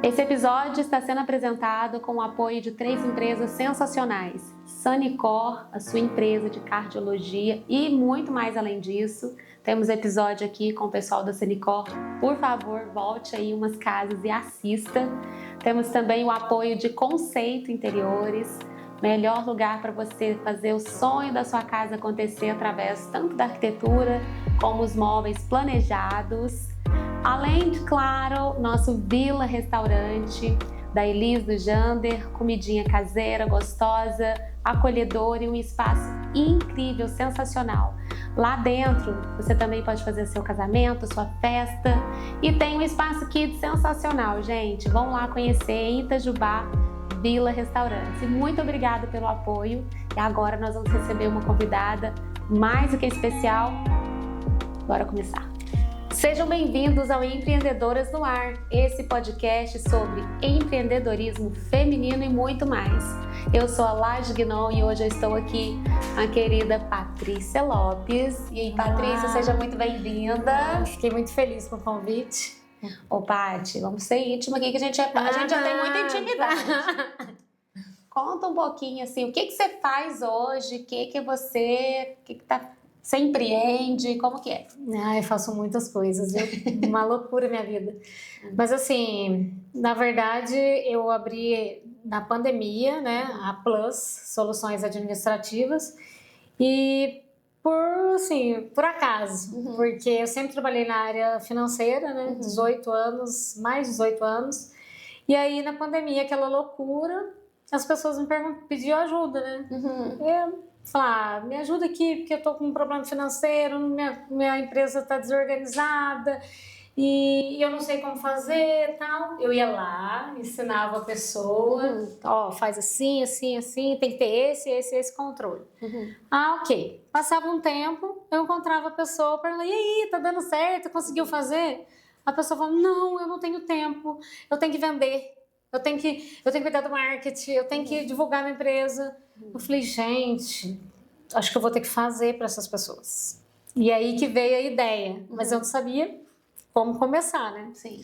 Esse episódio está sendo apresentado com o apoio de 3 empresas sensacionais. Sanicor, a sua empresa de cardiologia e muito mais além disso. Temos episódio aqui com o pessoal da Sanicor. Por favor, volte aí umas casas e assista. Temos também o apoio de Conceito Interiores, melhor lugar para você fazer o sonho da sua casa acontecer através tanto da arquitetura como os móveis planejados. Além de, claro, nosso Vila Restaurante, da Elis do Jander, comidinha caseira, gostosa, acolhedora e um espaço incrível, sensacional. Lá dentro, você também pode fazer seu casamento, sua festa e tem um espaço kids sensacional, gente. Vão lá conhecer em Itajubá, Vila Restaurante. Muito obrigada pelo apoio e agora nós vamos receber uma convidada mais do que especial. Bora começar. Sejam bem-vindos ao Empreendedoras no Ar, esse podcast sobre empreendedorismo feminino e muito mais. Eu sou a Laje Guinon e hoje eu estou aqui com a querida Patrícia Lopes. E aí, Patrícia, seja muito bem-vinda. Fiquei muito feliz com o convite. Ô, Paty, vamos ser íntima aqui que a gente já tem muita intimidade. Conta um pouquinho, assim, o que você faz hoje, o que você empreende, como que é? Eu faço muitas coisas, viu? Uma loucura minha vida. Mas assim, na verdade, eu abri na pandemia, né, a Plus, Soluções Administrativas, e por acaso, porque eu sempre trabalhei na área financeira, né, 18 anos, mais de 18 anos, e aí na pandemia, aquela loucura, as pessoas me pediam ajuda, né? Falar, me ajuda aqui porque eu tô com um problema financeiro, minha empresa tá desorganizada e eu não sei como fazer e tal. Eu ia lá, ensinava a pessoa, faz assim, assim, assim, tem que ter esse controle. Ok. Passava um tempo, eu encontrava a pessoa, perguntava, e aí, tá dando certo? Conseguiu fazer? A pessoa falava, não, eu não tenho tempo, eu tenho que vender. Eu tenho que cuidar do marketing, eu tenho que divulgar minha empresa. Eu falei, gente, acho que eu vou ter que fazer para essas pessoas. E aí que veio a ideia, mas eu não sabia como começar, né? Sim.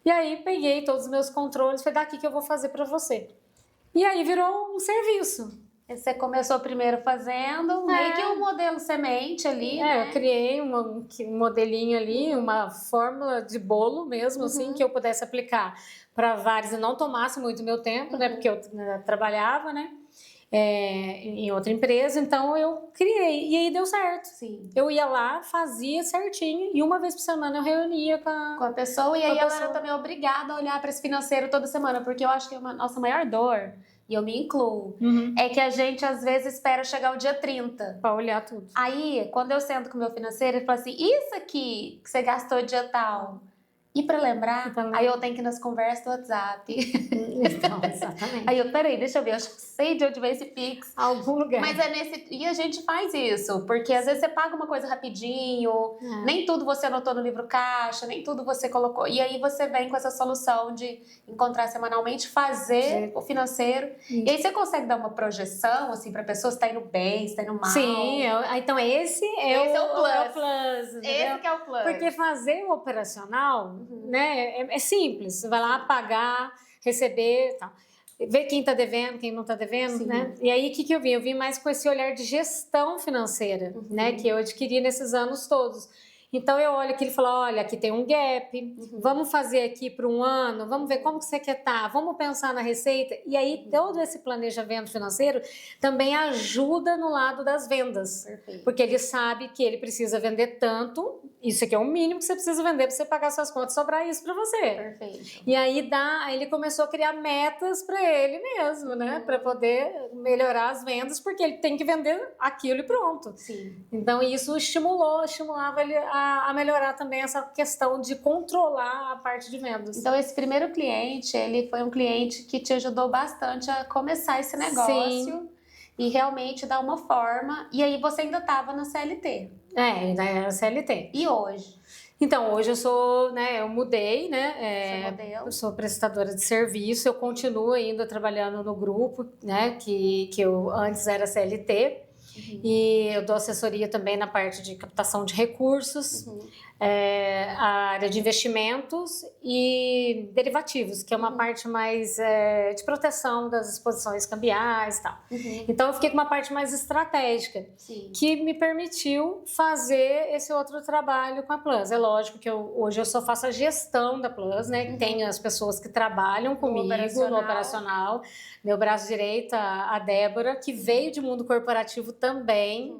E aí peguei todos os meus controles, foi daqui que eu vou fazer para você. E aí virou um serviço. Você começou primeiro fazendo meio que um modelo semente ali, né? Eu criei um modelinho ali, uma fórmula de bolo mesmo, assim, que eu pudesse aplicar para vários e não tomasse muito meu tempo, né? Porque eu trabalhava, né? Em outra empresa, então eu criei e aí deu certo. Sim. Eu ia lá, fazia certinho e uma vez por semana eu reunia com a pessoa e aí ela era também obrigada a olhar para esse financeiro toda semana, porque eu acho que a nossa maior dor, e eu me incluo, é que a gente às vezes espera chegar o dia 30 para olhar tudo. Aí, quando eu sento com o meu financeiro, ele fala assim, isso aqui que você gastou dia tal, e para lembrar, aí eu tenho que ir nas conversas do WhatsApp. Então, exatamente. Aí peraí, deixa eu ver, eu já sei de onde vem esse Pix. Algum lugar. Mas e a gente faz isso, porque às vezes você paga uma coisa rapidinho, nem tudo você anotou no livro caixa, nem tudo você colocou. E aí você vem com essa solução de encontrar semanalmente, fazer o financeiro. E aí você consegue dar uma projeção, assim, pra pessoa se tá indo bem, se tá indo mal. Sim, então esse é o plus. Esse que é o plus. Porque fazer o operacional, né, é simples. Você vai lá pagar, receber e tal. Ver quem está devendo, quem não está devendo, Sim. né? E aí, o que eu vim? Eu vim mais com esse olhar de gestão financeira, né? Que eu adquiri nesses anos todos. Então, eu olho aqui e falo, olha, aqui tem um gap, vamos fazer aqui para um ano, vamos ver como que você quer estar, vamos pensar na receita. E aí, todo esse planejamento financeiro também ajuda no lado das vendas. Perfeito. Porque ele sabe que ele precisa vender tanto, isso aqui é o mínimo que você precisa vender para você pagar suas contas e sobrar isso para você. Perfeito. E aí ele começou a criar metas para ele mesmo, né? Para poder melhorar as vendas, porque ele tem que vender aquilo e pronto. Sim. Então isso estimulava ele a melhorar também essa questão de controlar a parte de vendas. Então esse primeiro cliente, ele foi um cliente que te ajudou bastante a começar esse negócio. Sim. E realmente dar uma forma. E aí você ainda estava na CLT. Ainda era CLT. E hoje? Então, hoje eu sou, né, eu mudei, né, modelo. eu sou prestadora de serviço, eu continuo ainda trabalhando no grupo, né, que eu antes era CLT, E eu dou assessoria também na parte de captação de recursos, a área de investimentos e derivativos, que é uma parte mais de proteção das exposições cambiais e tal. Então eu fiquei com uma parte mais estratégica, que me permitiu fazer esse outro trabalho com a Plus. É lógico que hoje eu só faço a gestão da Plus, né? Tenho as pessoas que trabalham comigo no operacional. Meu braço direito, a Débora, que veio de mundo corporativo também.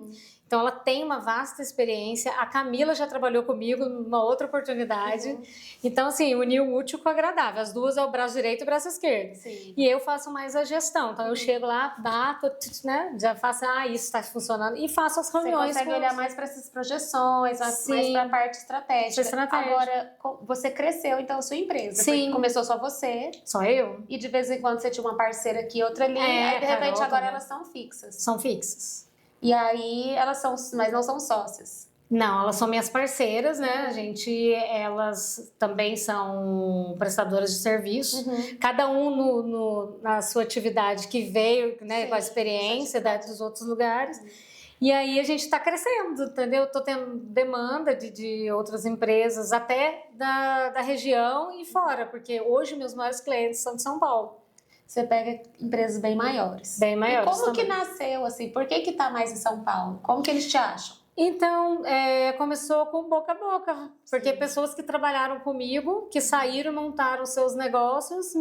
Então, ela tem uma vasta experiência. A Camila já trabalhou comigo numa outra oportunidade. Então, assim, unir o útil com o agradável. As duas é o braço direito e o braço esquerdo. E eu faço mais a gestão. Então, eu chego lá, bato, né? Já faço, isso está funcionando. E faço as reuniões. Você consegue olhar mais para essas projeções, mais para a parte estratégica. Agora, você cresceu, então, a sua empresa. Porque começou só você. Só eu. E de vez em quando você tinha uma parceira aqui, outra ali. Aí, de repente, agora elas são fixas. São fixas. E aí elas são, mas não são sócias. Não, elas são minhas parceiras, né? Elas também são prestadoras de serviço. Cada um na sua atividade que veio, né, com a experiência dos outros lugares. E aí a gente está crescendo, entendeu? Estou tendo demanda de outras empresas, até da região e fora, porque hoje meus maiores clientes são de São Paulo. Você pega empresas bem maiores. Bem maiores. E como que nasceu, assim? Por que tá mais em São Paulo? Como que eles te acham? Então, começou com boca a boca. Porque pessoas que trabalharam comigo, que saíram, montaram seus negócios,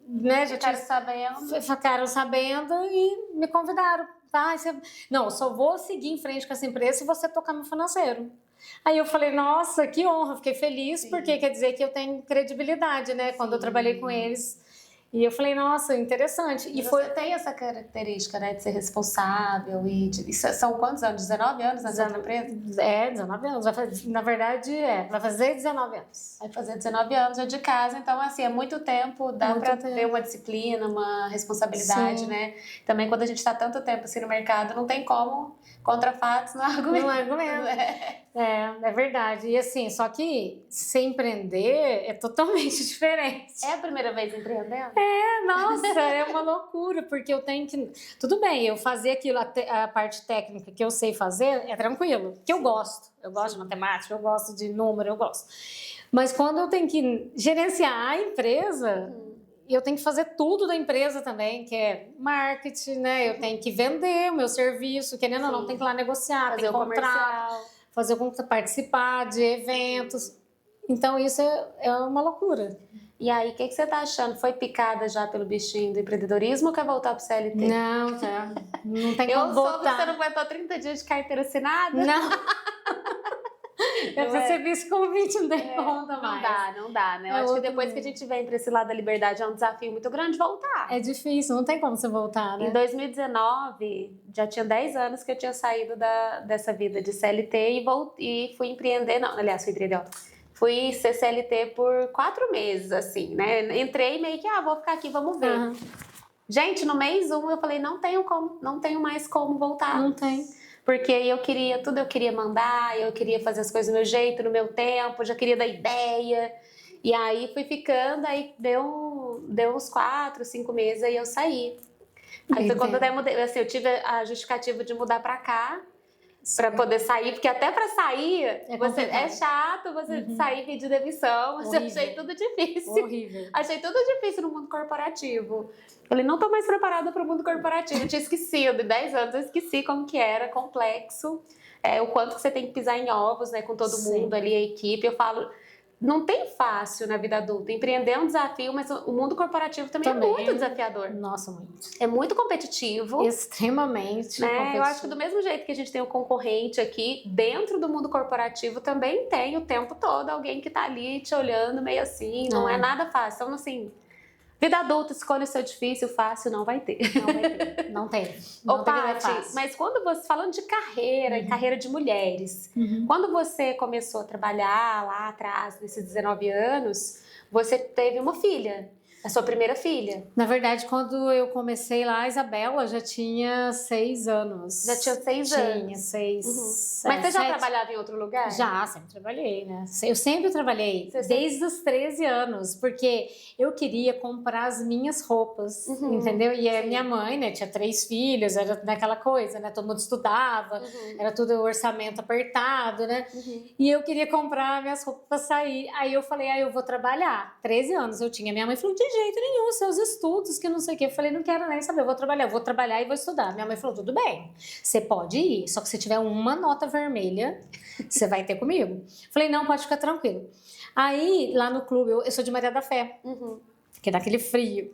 né? Ficaram sabendo e me convidaram. Não, eu só vou seguir em frente com essa empresa se você tocar no financeiro. Aí eu falei, nossa, que honra. Fiquei feliz, porque quer dizer que eu tenho credibilidade, né? Quando eu trabalhei com eles. E eu falei, nossa, interessante. E você tem essa característica, né, de ser responsável e são quantos anos? 19 anos nessa empresa? 19 anos. Na verdade, vai fazer 19 anos. Vai fazer 19 anos já de casa, então, assim, é muito tempo, dá para ter uma disciplina, uma responsabilidade, né? Também quando a gente está tanto tempo assim no mercado, não tem como, contra fatos, não argumento. Não argumento. É verdade. E assim, só que se empreender é totalmente diferente. É a primeira vez empreendendo? Nossa, é uma loucura, porque eu tenho que... Tudo bem, eu fazer aquilo, a parte técnica que eu sei fazer, é tranquilo, que eu gosto. Eu gosto de matemática, eu gosto de número, eu gosto. Mas quando eu tenho que gerenciar a empresa... eu tenho que fazer tudo da empresa também, que é marketing, né? Eu tenho que vender o meu serviço, querendo ou não, tem que ir lá negociar, fazer tem que contrato, participar de eventos. Então, isso é uma loucura. E aí, o que você tá achando? Foi picada já pelo bichinho do empreendedorismo ou quer voltar pro CLT? Não, não tem como voltar. Eu soube que você não aguentou 30 dias de carteira assinada? Não. Eu recebi esse convite, não tem conta mais. Não dá, né? Eu acho que depois que a gente vem para esse lado da liberdade é um desafio muito grande voltar. É difícil, não tem como você voltar, né? Em 2019, já tinha 10 anos que eu tinha saído dessa vida de CLT e fui empreender, fui ser CLT por 4 meses, assim, né? Entrei meio que, vou ficar aqui, vamos ver. Gente, no mês 1 eu falei, não tenho mais como voltar. Não tem. Porque eu queria mandar, eu queria fazer as coisas do meu jeito, no meu tempo, já queria dar ideia. E aí fui ficando, aí deu uns 4, 5 meses, aí eu saí. Aí foi quando eu até mudei, assim, eu tive a justificativa de mudar pra cá, pra poder sair, porque até pra sair, é chato você sair e pedir demissão, eu achei tudo difícil. Horrível. Achei tudo difícil no mundo corporativo. Falei, não tô mais preparada para o mundo corporativo. Eu tinha esquecido, em 10 anos eu esqueci como que era, complexo, o quanto que você tem que pisar em ovos, né, com todo mundo ali, a equipe. Eu falo, não tem fácil na vida adulta. Empreender é um desafio, mas o mundo corporativo também é muito desafiador. Nossa, muito. É muito competitivo. Extremamente competitivo. Eu acho que do mesmo jeito que a gente tem o concorrente aqui, dentro do mundo corporativo também tem o tempo todo alguém que tá ali te olhando meio assim, não é nada fácil. Então, assim... vida adulta, escolha o seu difícil, fácil, não vai ter. Não tem. Ô, Paty, mas quando você, falando de carreira, e carreira de mulheres, quando você começou a trabalhar lá atrás, nesses 19 anos, você teve uma filha. A sua primeira filha? Na verdade, quando eu comecei lá, a Isabela já tinha 6 anos. Já tinha 6 anos? Tinha 6. Mas você já 7. trabalhava em outro lugar? Já, sempre trabalhei, né? Eu sempre trabalhei, desde os 13 anos, porque eu queria comprar as minhas roupas, entendeu? E a minha mãe, né, tinha 3 filhos, era naquela coisa, né? Todo mundo estudava, era tudo orçamento apertado, né? E eu queria comprar minhas roupas para sair. Aí eu falei, eu vou trabalhar. 13 anos eu tinha. Minha mãe falou, de jeito nenhum, seus estudos, que não sei o quê. Eu falei, não quero nem saber, eu vou trabalhar e vou estudar. Minha mãe falou, tudo bem, você pode ir, só que se tiver uma nota vermelha, você vai ter comigo. Falei, não, pode ficar tranquilo. Aí, lá no clube, eu sou de Maria da Fé, que é daquele frio.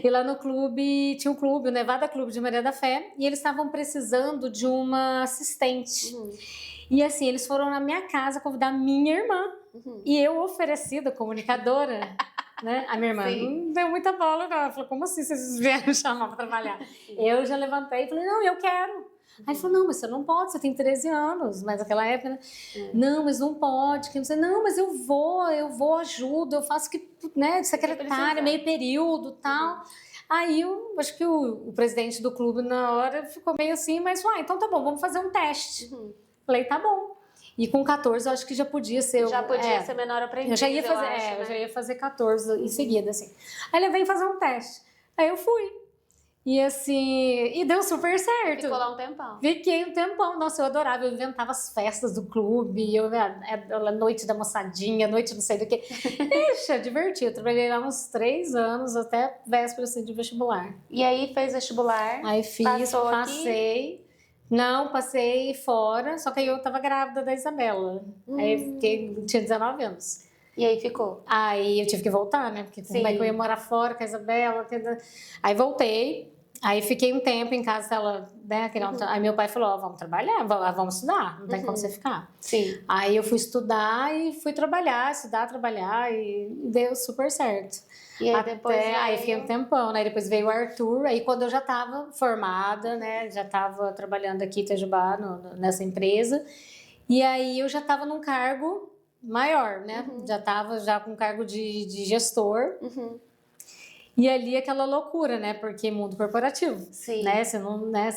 E lá no clube, tinha um clube, o Nevada Clube de Maria da Fé, e eles estavam precisando de uma assistente. E assim, eles foram na minha casa convidar minha irmã. E eu, oferecida, comunicadora, né? A minha irmã não deu muita bola, não. Ela falou, como assim vocês vieram me chamar para trabalhar? Eu já levantei e falei, não, eu quero. Aí ele falou, não, mas você não pode, você tem 13 anos. Mas naquela época, né? Não, mas não pode. Não, mas eu vou, ajudo, eu faço que, né, secretária, meio período e tal. Aí eu acho que o presidente do clube na hora ficou meio assim, mas então tá bom, vamos fazer um teste. Falei, tá bom. E com 14 eu acho que já podia ser. Já podia ser menor aprendiz. Eu já ia fazer, eu já ia fazer 14 em seguida, assim. Aí ele veio fazer um teste. Aí eu fui. E assim, e deu super certo. Ficou lá um tempão. Fiquei um tempão. Nossa, eu adorava. Eu inventava as festas do clube, a noite da moçadinha, noite não sei do que. Ixi, divertido. Eu trabalhei lá uns 3 anos, até véspera assim, de vestibular. E aí fez vestibular? Aí fiz, passei. Aqui? Não, passei fora, só que aí eu tava grávida da Isabela. Aí tinha 19 anos. E aí ficou? Aí eu tive que voltar, né? Porque como é que eu ia morar fora com a Isabela? Aí voltei, aí fiquei um tempo em casa dela, né? Aí meu pai falou, vamos trabalhar, vamos estudar, não tem como você ficar. Sim. Aí eu fui estudar e fui trabalhar, trabalhar e deu super certo. E aí depois aí fiquei um tempão, né? Depois veio o Arthur, aí quando eu já estava formada, né? Já estava trabalhando aqui em Itajubá, nessa empresa. E aí eu já estava num cargo maior, né? Já estava com cargo de gestor. E ali aquela loucura, né? Porque mundo corporativo. Sim. Né? Você não, né?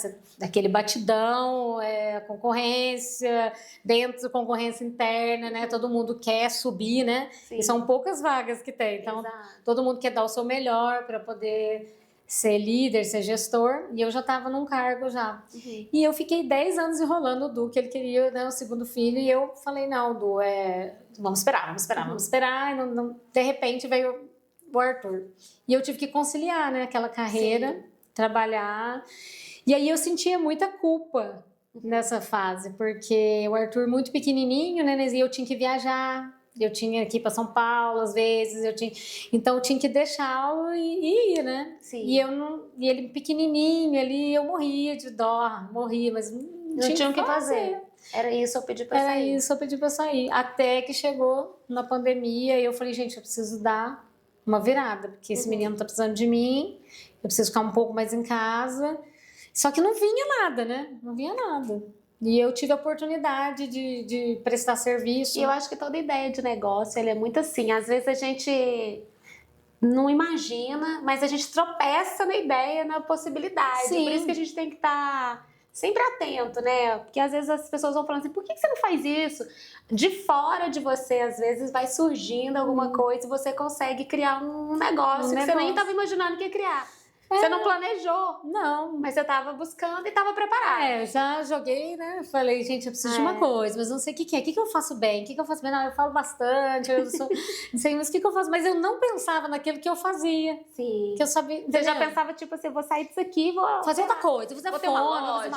Aquele batidão, concorrência, dentro concorrência interna, né? Todo mundo quer subir, né? Sim. E são poucas vagas que tem. Então, todo mundo quer dar o seu melhor para poder ser líder, ser gestor. E eu já estava num cargo já. E eu fiquei 10 anos enrolando o Du, que ele queria, né, o segundo filho. E eu falei, não, Du, vamos esperar. E não, de repente veio o Arthur. E eu tive que conciliar, né, aquela carreira, trabalhar. E aí eu sentia muita culpa nessa fase, porque o Arthur muito pequenininho, né, e eu tinha que viajar. Eu tinha que ir para São Paulo, às vezes, então eu tinha que deixá-lo e ir, né? Sim. E ele pequenininho ali, eu morria de dó, mas não tinha o que fazer. Era isso, eu pedi para sair. Até que chegou na pandemia e eu falei, gente, eu preciso dar uma virada, porque esse menino tá precisando de mim, eu preciso ficar um pouco mais em casa. Só que não vinha nada, né? Não vinha nada. E eu tive a oportunidade de prestar serviço. E eu acho que toda ideia de negócio, ele é muito assim. Às vezes a gente não imagina, mas a gente tropeça na ideia, na possibilidade. Sim. Por isso que a gente tem que estar sempre atento, né? Porque às vezes as pessoas vão falando assim, por que você não faz isso? De fora de você, às vezes, vai surgindo alguma coisa e você consegue criar um negócio que você nem estava imaginando que ia criar. Você não planejou. Não. Mas você estava buscando e estava preparada. Eu já joguei, né? Falei, gente, eu preciso de uma coisa, mas não sei o que é. O que eu faço bem? O que eu faço bem? Não, eu falo bastante, eu sou... não sei, mas o que eu faço? Mas eu não pensava naquilo que eu fazia. Sim. Que eu sabia... Você já pensava, tipo assim, eu vou sair disso aqui e vou... fazer outra coisa, vou ter uma loja,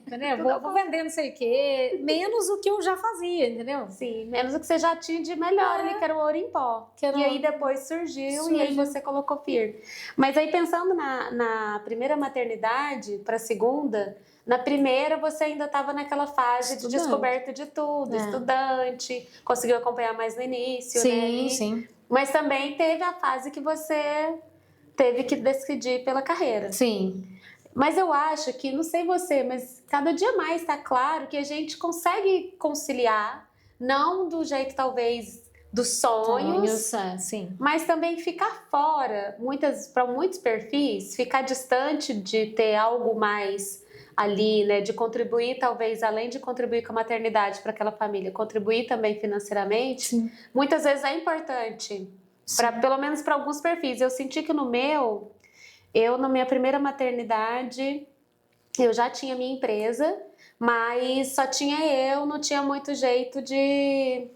entendeu? Vou vender não sei o quê. Menos o que eu já fazia, entendeu? Sim, menos o que você já tinha de melhor ali, que era o ouro em pó. E aí depois surgiu e aí você colocou firme. Mas aí pensando na primeira maternidade para a segunda, na primeira você ainda estava naquela fase de descoberta de tudo, estudante, conseguiu acompanhar mais no início, né? Sim. Mas também teve a fase que você teve que decidir pela carreira. Sim. Mas eu acho que, não sei você, mas cada dia mais está claro que a gente consegue conciliar, não do jeito talvez dos sonhos, sim. mas também ficar fora, para muitos perfis, ficar distante de ter algo mais ali, né, de contribuir, talvez, além de contribuir com a maternidade para aquela família, contribuir também financeiramente, Sim. muitas vezes é importante, pelo menos para alguns perfis. Eu senti que na minha primeira maternidade, eu já tinha minha empresa, mas só tinha eu, não tinha muito jeito de...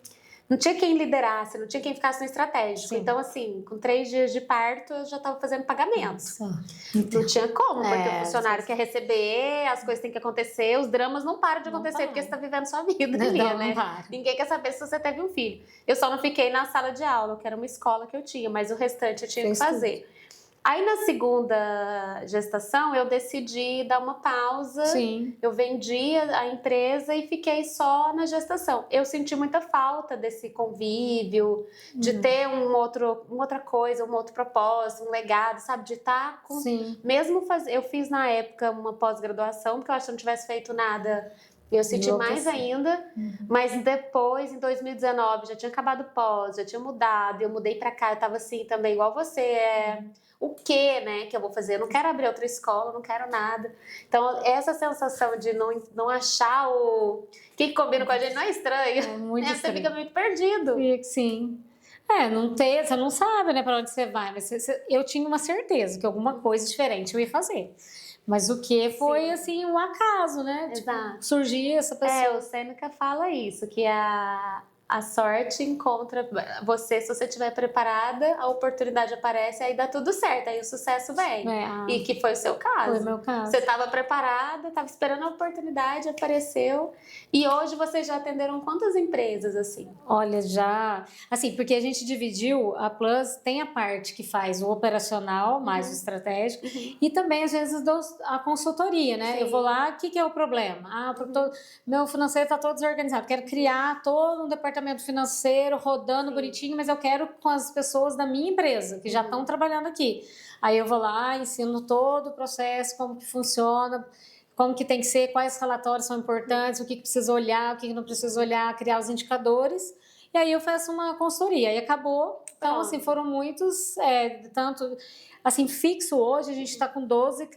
Não tinha quem liderasse, não tinha quem ficasse no estratégico. Sim. Então, assim, com 3 dias de parto, eu já estava fazendo pagamento. Não tinha como, porque o funcionário quer receber, as coisas têm que acontecer, os dramas não param de acontecer, porque você está vivendo sua vida ali, né? Ninguém quer saber se você teve um filho. Eu só não fiquei na sala de aula, que era uma escola que eu tinha, mas o restante eu tinha que fazer. Aí, na segunda gestação, eu decidi dar uma pausa. Sim. Eu vendi a empresa e fiquei só na gestação. Eu senti muita falta desse convívio, de ter uma outra coisa, um outro propósito, um legado, sabe? De estar com... Sim. Eu fiz, na época, uma pós-graduação, porque eu acho que eu não tivesse feito nada... Eu senti mais ainda, mas depois, em 2019, já tinha acabado o pós, já tinha mudado, eu mudei pra cá, eu tava assim também, igual você, o que, né, que eu vou fazer? Eu não quero abrir outra escola, não quero nada. Então, essa sensação de não achar o que combina com a gente não é estranho. É muito estranho. Você fica muito perdido. Sim. Não ter, você não sabe, né, pra onde você vai, mas eu tinha uma certeza que alguma coisa diferente eu ia fazer. Mas o que foi, assim, um acaso, né? Exato. Tipo, surgia essa pessoa. O Sêneca fala isso, que a sorte encontra você, se você estiver preparada, a oportunidade aparece, aí dá tudo certo, aí o sucesso vem. E que foi o seu caso. Foi o meu caso. Você estava preparada, estava esperando a oportunidade, apareceu. E hoje vocês já atenderam quantas empresas, assim? Olha, já... Assim, porque a gente dividiu, a Plus tem a parte que faz o operacional, mais o estratégico, e também, às vezes, a consultoria, né? Sim. Eu vou lá, o que é o problema? Meu financeiro está todo desorganizado, quero criar todo um departamento financeiro rodando bonitinho, mas eu quero com as pessoas da minha empresa, que já estão trabalhando aqui. Aí eu vou lá, ensino todo o processo, como que funciona, como que tem que ser, quais relatórios são importantes, o que precisa olhar, o que não precisa olhar, criar os indicadores. E aí eu faço uma consultoria. Aí acabou. Então, assim, foram muitos, tanto... Assim, fixo hoje, a gente está com 12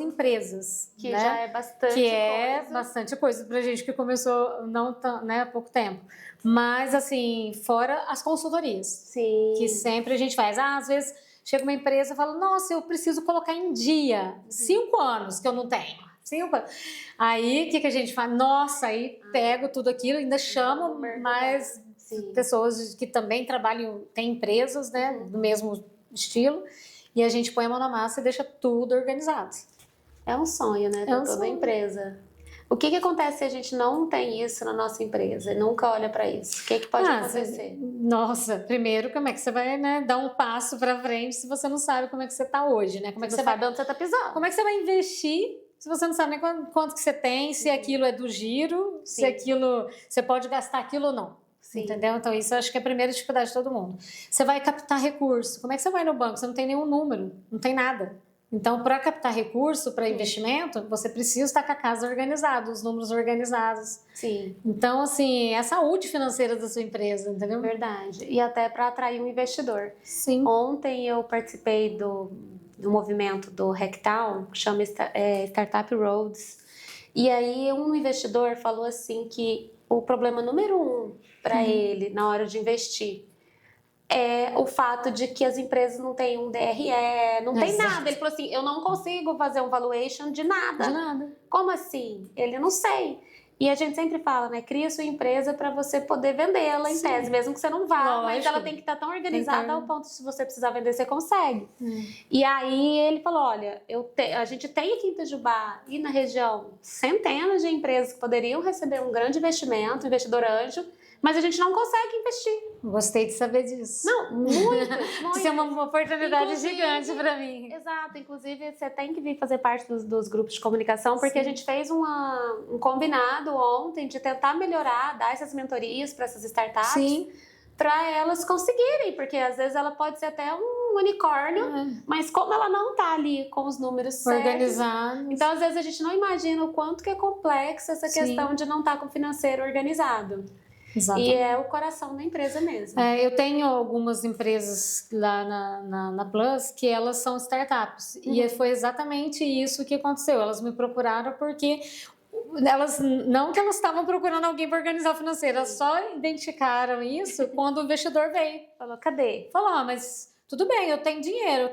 empresas. Que né? já é bastante que coisa. É bastante coisa pra gente que começou há pouco tempo. Mas, assim, fora as consultorias. Sim. Que sempre a gente faz. Às vezes, chega uma empresa e fala, nossa, eu preciso colocar em dia 5 anos que eu não tenho. 5 anos. Aí, o que a gente faz? Nossa, aí pego tudo aquilo, ainda chamo mais pessoas que também trabalham, têm empresas, né, do mesmo estilo, e a gente põe a mão na massa e deixa tudo organizado. É um sonho, né, para toda empresa. O que acontece se a gente não tem isso na nossa empresa e nunca olha para isso? O que pode acontecer? Nossa, primeiro, como é que você vai, né, dar um passo para frente se você não sabe como é que você está hoje, né? Como é que você sabe onde você está pisando? Como é que você vai investir se você não sabe nem quanto que você tem, se aquilo é do giro, se aquilo você pode gastar aquilo ou não? Sim. Entendeu? Então, isso eu acho que é a primeira dificuldade de todo mundo. Você vai captar recurso. Como é que você vai no banco? Você não tem nenhum número, não tem nada. Então, para captar recurso, para investimento, você precisa estar com a casa organizada, os números organizados. Sim. Então, assim, é a saúde financeira da sua empresa, entendeu? Verdade. E até para atrair um investidor. Sim. Ontem eu participei do movimento do Hacktown, que chama Startup Roads. E aí um investidor falou assim que o problema número 1 para ele na hora de investir é o fato de que as empresas não têm um DRE, não tem nada. Ele falou assim, eu não consigo fazer um valuation de nada. De nada. Como assim? Ele, não sei. E a gente sempre fala, né? Cria sua empresa para você poder vendê-la em tese, mesmo que você não vá. Mas ela tem que estar tão organizada ao ponto que se você precisar vender, você consegue. E aí ele falou, olha, a gente tem aqui em Itajubá e na região centenas de empresas que poderiam receber um grande investimento, investidor anjo, mas a gente não consegue investir. Gostei de saber disso. Não, muito. Isso é uma oportunidade gigante para mim. Exato. Inclusive, você tem que vir fazer parte dos grupos de comunicação, porque a gente fez um combinado ontem de tentar melhorar, dar essas mentorias para essas startups. Para elas conseguirem, porque às vezes ela pode ser até um unicórnio, mas como ela não tá ali com os números organizados, então às vezes a gente não imagina o quanto que é complexa essa questão de não estar com o financeiro organizado. Exatamente. E é o coração da empresa mesmo. Eu tenho algumas empresas lá na Plus que elas são startups. E foi exatamente isso que aconteceu. Elas me procuraram porque não que elas estavam procurando alguém para organizar o financeiro, elas só identificaram isso quando o investidor veio. Falou, cadê? Falou, mas tudo bem, eu tenho dinheiro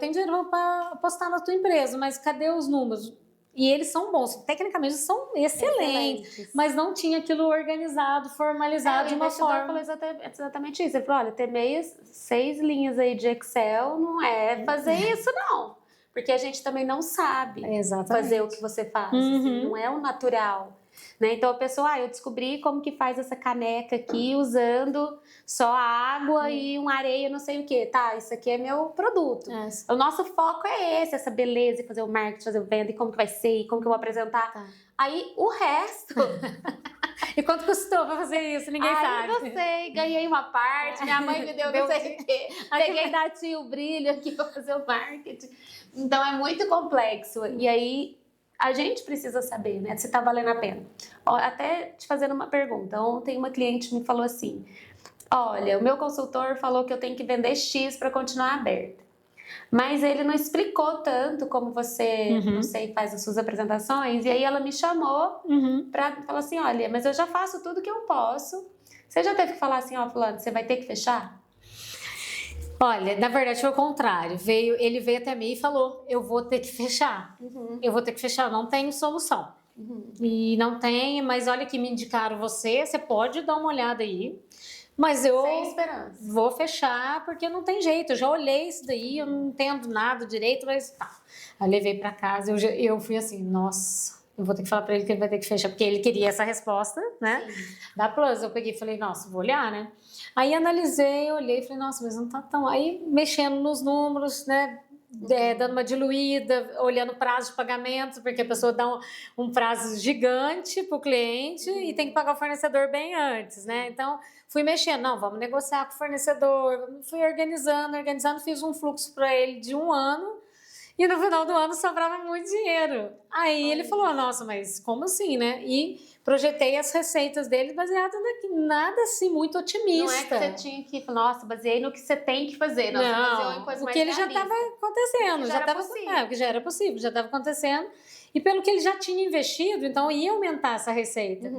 para apostar na tua empresa, mas cadê os números? E eles são bons, tecnicamente são excelentes. Mas não tinha aquilo organizado, formalizado de uma forma. O investidor falou exatamente isso. Ele falou, olha, ter 6 linhas aí de Excel não é fazer isso, não. Porque a gente também não sabe fazer o que você faz. Assim, não é o natural. Né? Então a pessoa, eu descobri como que faz essa caneca aqui usando só água e uma areia, não sei o que. Tá, isso aqui é meu produto. O nosso foco é esse, essa beleza, fazer o marketing, fazer o venda, e como que vai ser, e como que eu vou apresentar. Tá. Aí o resto... E quanto custou pra fazer isso? Ninguém sabe. Eu não sei, ganhei uma parte, minha mãe me deu não sei o quê. Peguei da tia o brilho aqui pra fazer o marketing. Então é muito complexo. E aí a gente precisa saber, né, se tá valendo a pena. Até te fazendo uma pergunta. Ontem uma cliente me falou assim: olha, o meu consultor falou que eu tenho que vender X para continuar aberta. Mas ele não explicou tanto como você, não sei, faz as suas apresentações. E aí ela me chamou para falar assim, olha, mas eu já faço tudo que eu posso. Você já teve que falar assim, fulano, você vai ter que fechar? Olha, na verdade foi o contrário. Ele veio até mim e falou, eu vou ter que fechar. Eu vou ter que fechar, não tenho solução. E não tem, mas olha que me indicaram você pode dar uma olhada aí. Mas eu sem esperança. Vou fechar porque não tem jeito. Eu já olhei isso daí, eu não entendo nada direito, mas tá. Aí levei pra casa, eu fui assim, nossa, eu vou ter que falar pra ele que ele vai ter que fechar, porque ele queria essa resposta, né? Da Plus. Eu peguei e falei, nossa, vou olhar, né? Aí analisei, olhei e falei, nossa, mas não tá tão... Aí mexendo nos números, né? Dando uma diluída, olhando prazo de pagamento, porque a pessoa dá um prazo gigante para o cliente e tem que pagar o fornecedor bem antes, né? Então, fui mexendo, não, vamos negociar com o fornecedor, fui organizando, fiz um fluxo para ele de 1 ano e no final do ano sobrava muito dinheiro. Aí ele falou, nossa, mas como assim, né? E projetei as receitas dele baseado nada assim muito otimista. Não é que você tinha que, nossa, baseei no que você tem que fazer. Não, você baseou em coisa o mais que ele realista. já estava acontecendo. O que já era possível, já estava acontecendo. E pelo que ele já tinha investido, então ia aumentar essa receita.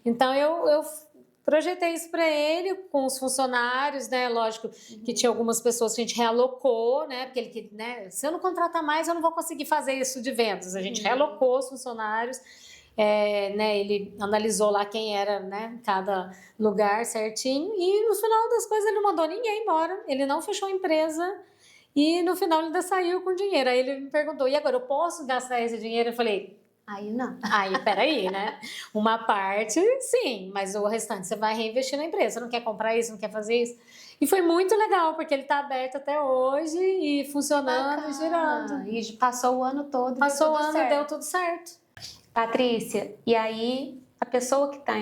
Então eu projetei isso para ele com os funcionários, né? Lógico que tinha algumas pessoas que a gente realocou, né? Porque ele, né? Se eu não contratar mais, eu não vou conseguir fazer isso de vendas. A gente realocou os funcionários. Né, ele analisou lá quem era, né, cada lugar certinho e no final das coisas ele não mandou ninguém embora, ele não fechou a empresa e no final ele ainda saiu com dinheiro. Aí ele me perguntou, e agora eu posso gastar esse dinheiro? Eu falei, aí não. Aí, peraí, né? Uma parte, sim, mas o restante você vai reinvestir na empresa, você não quer comprar isso, não quer fazer isso. E foi muito legal, porque ele está aberto até hoje e funcionando e girando. E passou o ano todo. Passou o ano, deu tudo certo. Patrícia, e aí a pessoa que está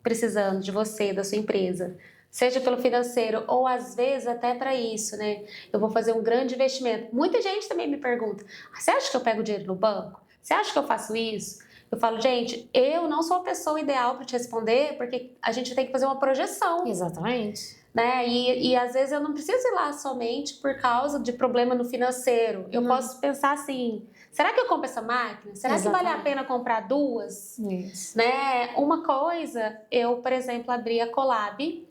precisando de você, da sua empresa, seja pelo financeiro ou às vezes até para isso, né? Eu vou fazer um grande investimento. Muita gente também me pergunta, você acha que eu pego dinheiro no banco? Você acha que eu faço isso? Eu falo, gente, eu não sou a pessoa ideal para te responder, porque a gente tem que fazer uma projeção. Exatamente. Né? E às vezes eu não preciso ir lá somente por causa de problema no financeiro. Eu posso pensar assim, será que eu compro essa máquina? Será que vale a pena comprar 2? Isso. Né? Uma coisa, eu, por exemplo, abri a Colab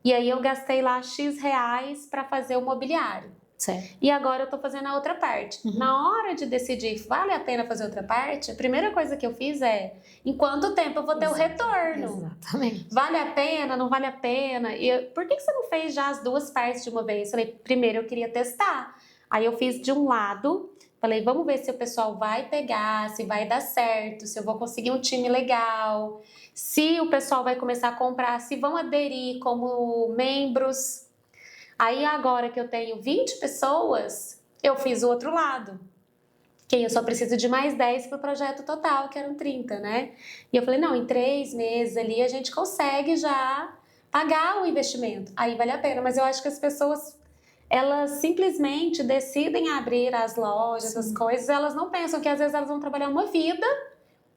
e aí eu gastei lá X reais para fazer o mobiliário. Certo. E agora eu tô fazendo a outra parte. Na hora de decidir, vale a pena fazer outra parte? A primeira coisa que eu fiz é, em quanto tempo eu vou ter o retorno? Exatamente. Vale a pena? Não vale a pena? E por que você não fez já as 2 partes de uma vez? Eu falei, primeiro eu queria testar. Aí eu fiz de um lado, falei, vamos ver se o pessoal vai pegar, se vai dar certo, se eu vou conseguir um time legal, se o pessoal vai começar a comprar, se vão aderir como membros. Aí agora que eu tenho 20 pessoas, eu fiz o outro lado. Que eu só preciso de mais 10 para o projeto total, que eram 30, né? E eu falei, não, em 3 meses ali a gente consegue já pagar o investimento. Aí vale a pena, mas eu acho que as pessoas, elas simplesmente decidem abrir as lojas, as coisas, elas não pensam que às vezes elas vão trabalhar uma vida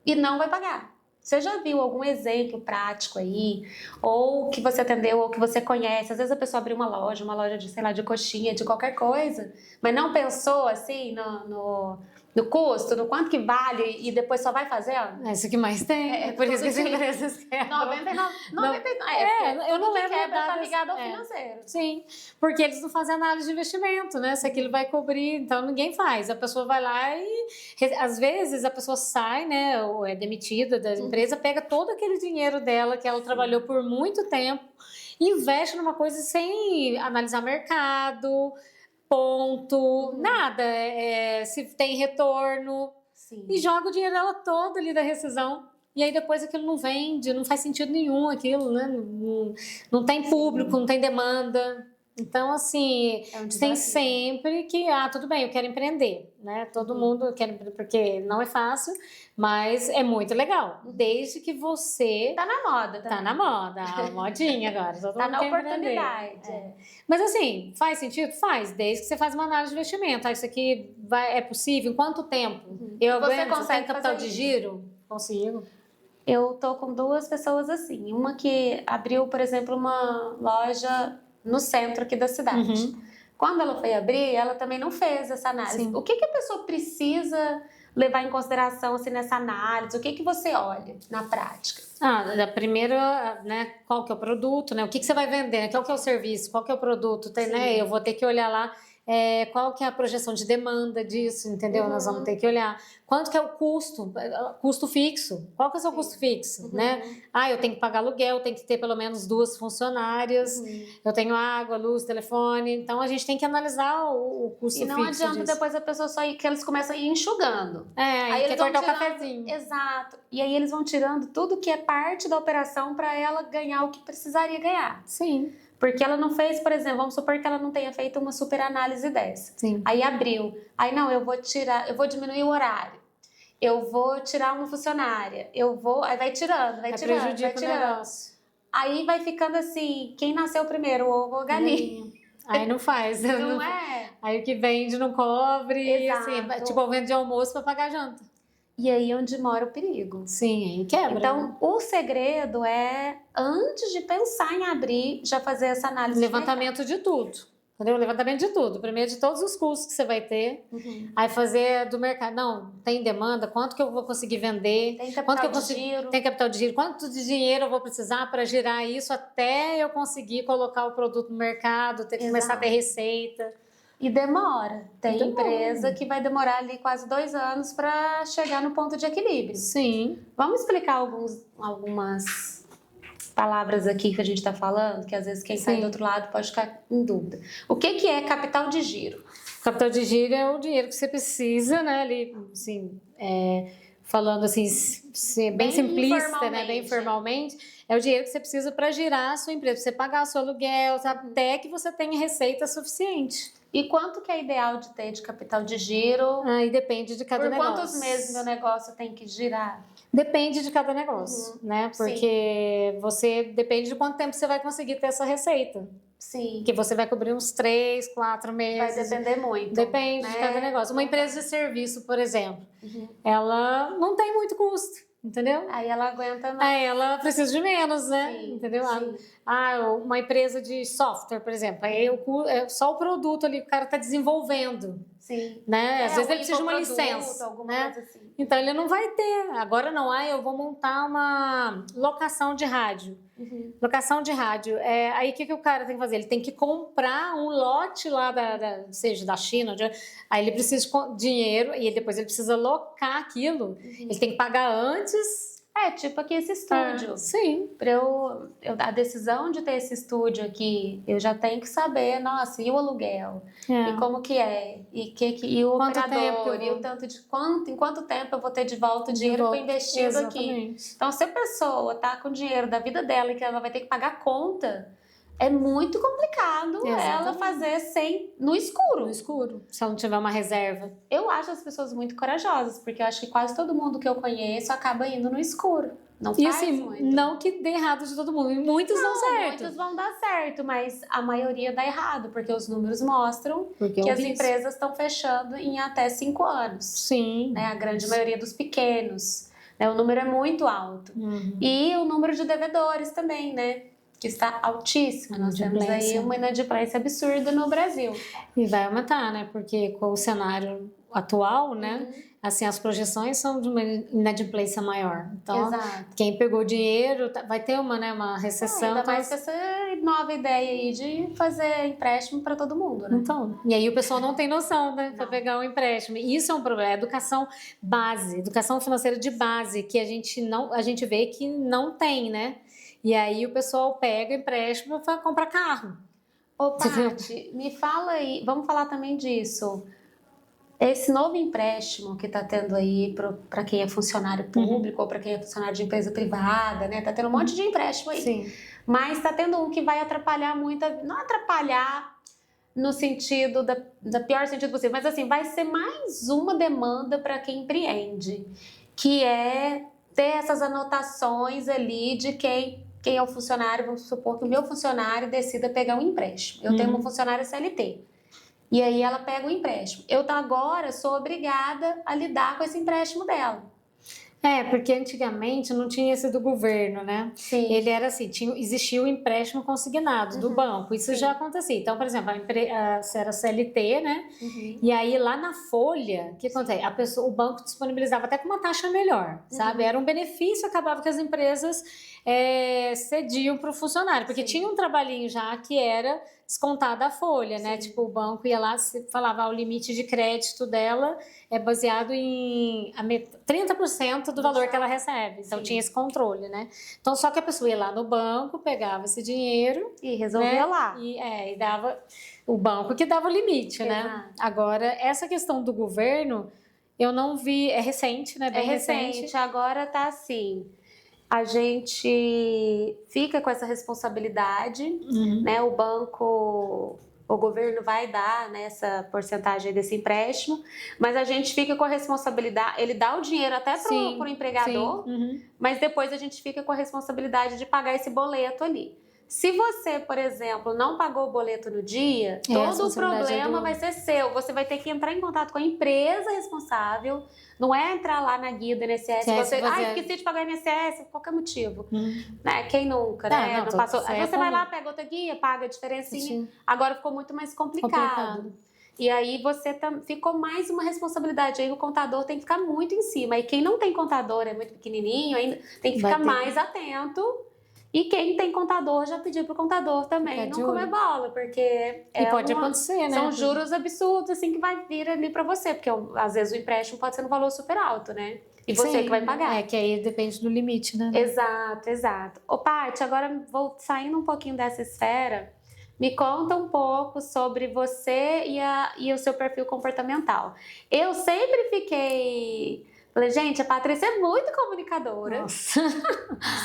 e não vai pagar. Você já viu algum exemplo prático aí? Ou que você atendeu, ou que você conhece? Às vezes a pessoa abriu uma loja de, sei lá, de coxinha, de qualquer coisa, mas não pensou, assim, no custo, no quanto que vale e depois só vai fazendo? É isso que mais tem. É por isso que as empresas querem. 99, eu não lembro quebra tá dados. ligado ao financeiro. Sim, porque eles não fazem análise de investimento, né? Se aquilo vai cobrir, então ninguém faz. A pessoa vai lá e, às vezes, a pessoa sai, né? Ou é demitida da empresa, pega todo aquele dinheiro dela que ela trabalhou por muito tempo e investe numa coisa sem analisar mercado, ponto, nada. Se tem retorno. Sim. E joga o dinheiro dela todo ali da rescisão. E aí depois aquilo não vende, não faz sentido nenhum aquilo, né? Não tem público, não tem demanda. Então, assim, tem sempre que, tudo bem, eu quero empreender, né? Todo mundo quer empreender, porque não é fácil, mas é muito legal. Desde que você... Tá na moda. Tá na moda, a modinha agora. Todo tá mundo na quer oportunidade. Mas assim, faz sentido? Faz, desde que você faz uma análise de investimento. Isso aqui é possível? Em quanto tempo? Você consegue capital de giro? Consigo. Eu tô com 2 pessoas assim. Uma que abriu, por exemplo, uma loja no centro aqui da cidade. Quando ela foi abrir, ela também não fez essa análise. Sim. O que a pessoa precisa levar em consideração assim, nessa análise? O que você olha na prática? Primeiro, né, qual que é o produto, né? O que você vai vender? Qual que é o serviço? Qual que é o produto? Né? Eu vou ter que olhar lá qual que é a projeção de demanda disso, entendeu? Nós vamos ter que olhar quanto que é o custo fixo. Qual que é o seu custo fixo, né? Eu tenho que pagar aluguel, tenho que ter pelo menos 2 funcionárias, eu tenho água, luz, telefone, então a gente tem que analisar o custo fixo. E não adianta disso. depois a pessoa só ir, que eles começam a ir enxugando. Aí eles quer cortar tirando, o cafezinho. Exato. E aí eles vão tirando tudo que é parte da operação para ela ganhar o que precisaria ganhar. Sim. Porque ela não fez, por exemplo, vamos supor que ela não tenha feito uma super análise dessa. Sim. Aí abriu. Aí não, eu vou diminuir o horário. Eu vou tirar uma funcionária. Aí vai tirando. Prejudica o negócio. Aí vai ficando assim, quem nasceu primeiro, o ovo ou a galinha? Aí não faz. Não é? Aí o que vende não cobre. Exato. Assim, tipo, eu vendo de almoço para pagar janta. E aí onde mora o perigo. Sim, aí quebra. Então, o segredo é, antes de pensar em abrir, já fazer essa análise. Levantamento de tudo. Entendeu? Levantamento de tudo. Primeiro de todos os custos que você vai ter. Aí fazer do mercado. Não, tem demanda? Quanto que eu vou conseguir vender? Tem capital de giro. Tem capital de giro. Quanto de dinheiro eu vou precisar para girar isso até eu conseguir colocar o produto no mercado, ter que começar a ter receita. E demora. Tem empresa que vai demorar ali quase 2 anos para chegar no ponto de equilíbrio. Sim. Vamos explicar algumas palavras aqui que a gente está falando, que às vezes quem sai do outro lado pode ficar em dúvida. O que é capital de giro? Capital de giro é o dinheiro que você precisa, né? Ali, assim, falando assim, bem simplista, né? Bem informalmente, é o dinheiro que você precisa para girar a sua empresa, para você pagar o seu aluguel, até que você tenha receita suficiente. E quanto que é ideal de ter de capital de giro? Aí depende de cada negócio. Por quantos meses meu negócio tem que girar? Depende de cada negócio, né? Porque depende de quanto tempo você vai conseguir ter essa receita. Sim. Que você vai cobrir uns 3, 4 meses. Vai depender muito. Depende de cada negócio. Uma empresa de serviço, por exemplo, ela não tem muito custo. Entendeu? Aí ela aguenta mais. Aí ela precisa de menos, né? Sim, entendeu? Sim. Uma empresa de software, por exemplo, aí só o produto ali que o cara está desenvolvendo. Sim. Né? Às vezes ele precisa de uma licença. Né? Coisa assim. Então ele não vai ter. Agora não, eu vou montar uma locação de rádio. Locação de rádio. Aí o que o cara tem que fazer? Ele tem que comprar um lote lá, seja da China, aí ele precisa de dinheiro e depois ele precisa locar aquilo. Ele tem que pagar antes. Tipo aqui esse estúdio. Sim. A decisão de ter esse estúdio aqui, eu já tenho que saber, nossa, e o aluguel? E como que é? E o operador? E o tanto de em quanto tempo eu vou ter de volta o dinheiro que foi investido aqui? Então, se a pessoa tá com o dinheiro da vida dela e que ela vai ter que pagar a conta, é muito complicado ela fazer no escuro. No escuro, se ela não tiver uma reserva. Eu acho as pessoas muito corajosas, porque eu acho que quase todo mundo que eu conheço acaba indo no escuro. Não faz assim, muito. Não que dê errado de todo mundo. E muitos dão certo. Muitos vão dar certo, mas a maioria dá errado, porque os números mostram que as empresas estão fechando em até 5 anos. Sim. Né? A grande maioria dos pequenos. né? O número é muito alto. Uhum. E o número de devedores também, né? Que está altíssimo. Nós temos aí Inadimplência. uma inadimplência absurda no Brasil. E vai aumentar, né? Porque com o cenário atual, né? Assim, as projeções são de uma inadimplência maior. Então, Exato. quem pegou dinheiro vai ter uma recessão. Ainda Então, mais com essa nova ideia aí de fazer empréstimo para todo mundo, né? então, e aí o pessoal não tem noção, né? Para Não. pegar um empréstimo. E isso é um problema. É educação base, educação financeira de base, que a gente vê que não tem, né? E aí o pessoal pega empréstimo para comprar carro. Ô, Paty, me fala aí, vamos falar também disso. Esse novo empréstimo que está tendo aí para quem é funcionário público ou para quem é funcionário de empresa privada, né? Tá tendo um monte de empréstimo aí. Sim. Mas está tendo um que vai atrapalhar muito, não atrapalhar no sentido da pior sentido possível, mas assim, vai ser mais uma demanda para quem empreende, que é ter essas anotações ali de quem é o funcionário. Vamos supor que o meu funcionário decida pegar um empréstimo. Eu tenho uma funcionária CLT. E aí ela pega o empréstimo. Eu agora sou obrigada a lidar com esse empréstimo dela. Porque antigamente não tinha esse do governo, né? Sim. Ele era assim, existia o empréstimo consignado do banco, isso já acontecia. Então, por exemplo, você era CLT, né? E aí lá na folha, o que acontece? O banco disponibilizava até com uma taxa melhor, sabe? Era um benefício, acabava que as empresas cediam para o funcionário, porque tinha um trabalhinho já que era descontada a folha, né? Tipo, o banco ia lá, falava o limite de crédito dela é baseado em 30% do valor que ela recebe. Então tinha esse controle, né? Então só que a pessoa ia lá no banco, pegava esse dinheiro e resolvia lá. E dava o banco que dava o limite, né? Agora, essa questão do governo, eu não vi, é recente, né? Bem recente. Agora tá assim. A gente fica com essa responsabilidade, né? O banco, o governo vai dar, né, essa porcentagem desse empréstimo, mas a gente fica com a responsabilidade, ele dá o dinheiro até pro empregador, mas depois a gente fica com a responsabilidade de pagar esse boleto ali. Se você, por exemplo, não pagou o boleto no dia, todo o problema vai ser seu. Você vai ter que entrar em contato com a empresa responsável. Não é entrar lá na guia do INSS. Esqueci de pagar o INSS por qualquer motivo. Né? Quem nunca, né? Não passou. Aí você vai lá, pega outra guia, paga a diferencinha. Agora ficou muito mais complicado. E aí você ficou mais uma responsabilidade. Aí o contador tem que ficar muito em cima. E quem não tem contador, é muito pequenininho, ainda tem que ficar mais atento. E quem tem contador já pediu pro contador também não comer bola, porque pode acontecer, né? São juros absurdos assim que vai vir ali para você, porque às vezes o empréstimo pode ser um valor super alto, né? E você que vai pagar. Que aí depende do limite, né? Exato. Ô, Paty, agora vou saindo um pouquinho dessa esfera. Me conta um pouco sobre você e o seu perfil comportamental. Eu sempre fiquei... Falei, gente, a Patrícia é muito comunicadora. Nossa.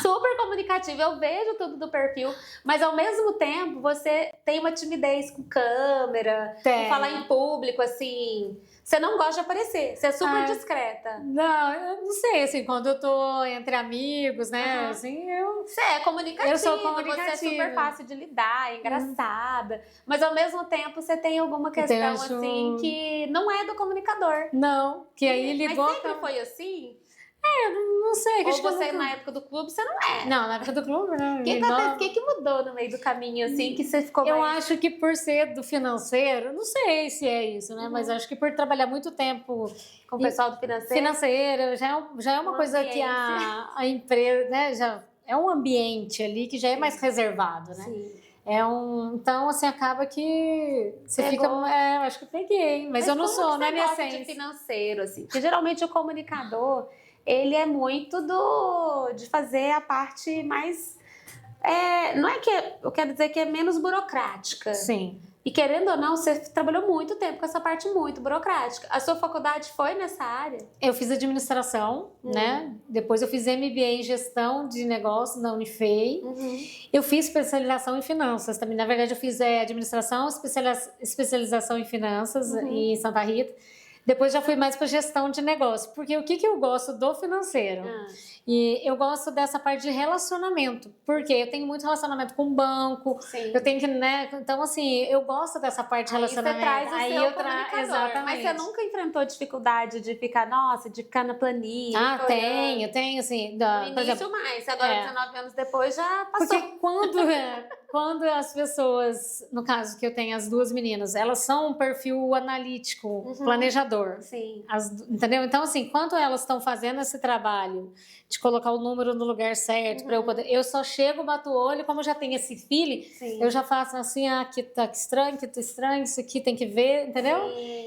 Super comunicativa. Eu vejo tudo do perfil, mas ao mesmo tempo você tem uma timidez com câmera, com falar em público, assim. Você não gosta de aparecer, você é super discreta. Não, eu não sei, assim, quando eu tô entre amigos, né, assim, Você é comunicativa, eu sou comunicativa. Você é super fácil de lidar, é engraçada, mas ao mesmo tempo você tem alguma questão, assim, que não é do comunicador. Não, que aí ligou... Mas sempre foi assim? Não sei. Ou você, na época do clube, você não é? Não, na época do clube, né? O que mudou no meio do caminho, assim, que você ficou Eu acho que por ser do financeiro, não sei se é isso, né? Mas acho que por trabalhar muito tempo... Com o pessoal do financeiro? Financeiro, já é uma coisa que a empresa, né? Já é um ambiente ali que já é mais reservado, né? Sim. Então, assim, acaba que você fica... acho que peguei, mas eu não sou, não é minha essência. De financeiro, assim, porque geralmente o comunicador... Ele é muito de fazer a parte mais... não é que... Eu quero dizer que é menos burocrática. Sim. E querendo ou não, você trabalhou muito tempo com essa parte muito burocrática. A sua faculdade foi nessa área? Eu fiz administração, né? Depois eu fiz MBA em gestão de negócios na Unifei. Eu fiz especialização em finanças também. Na verdade, eu fiz administração, especialização em finanças em Santa Rita. Depois já fui mais para gestão de negócio, porque o que eu gosto do financeiro? E eu gosto dessa parte de relacionamento, porque eu tenho muito relacionamento com o banco, Sim. eu tenho que, né? Então, assim, eu gosto dessa parte de relacionamento. Aí você traz o seu comunicador. Exatamente. Mas você nunca enfrentou dificuldade de ficar, nossa, de ficar na planilha? Ah, tenho, assim. No início por exemplo, mais, agora 19 anos depois já passou. porque quando as pessoas, no caso que eu tenho as duas meninas, elas são um perfil analítico, planejador. Sim. Entendeu? Então, assim, quando elas estão fazendo esse trabalho de colocar o número no lugar certo, para eu poder. Eu só chego, bato o olho, como eu já tenho esse feeling, eu já faço assim, aqui tá estranho, isso aqui tem que ver, entendeu?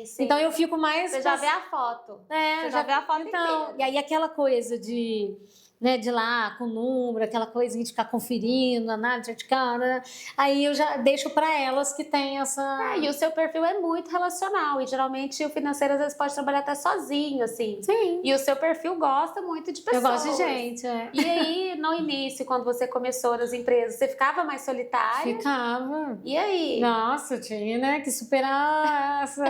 Sim. Então eu fico mais. Você já vê a foto. Você já vê a foto então, inteira. E aí aquela coisa de. Né, de lá com o número, aquela coisa de ficar conferindo, análise vertical, né? Aí eu já deixo para elas que tem essa. E o seu perfil é muito relacional, e geralmente o financeiro às vezes pode trabalhar até sozinho, assim. Sim. E o seu perfil gosta muito de pessoas. Eu gosto de gente, E aí, no início, quando você começou nas empresas, você ficava mais solitária? Ficava. E aí? Nossa, eu tinha, né, que superar essa...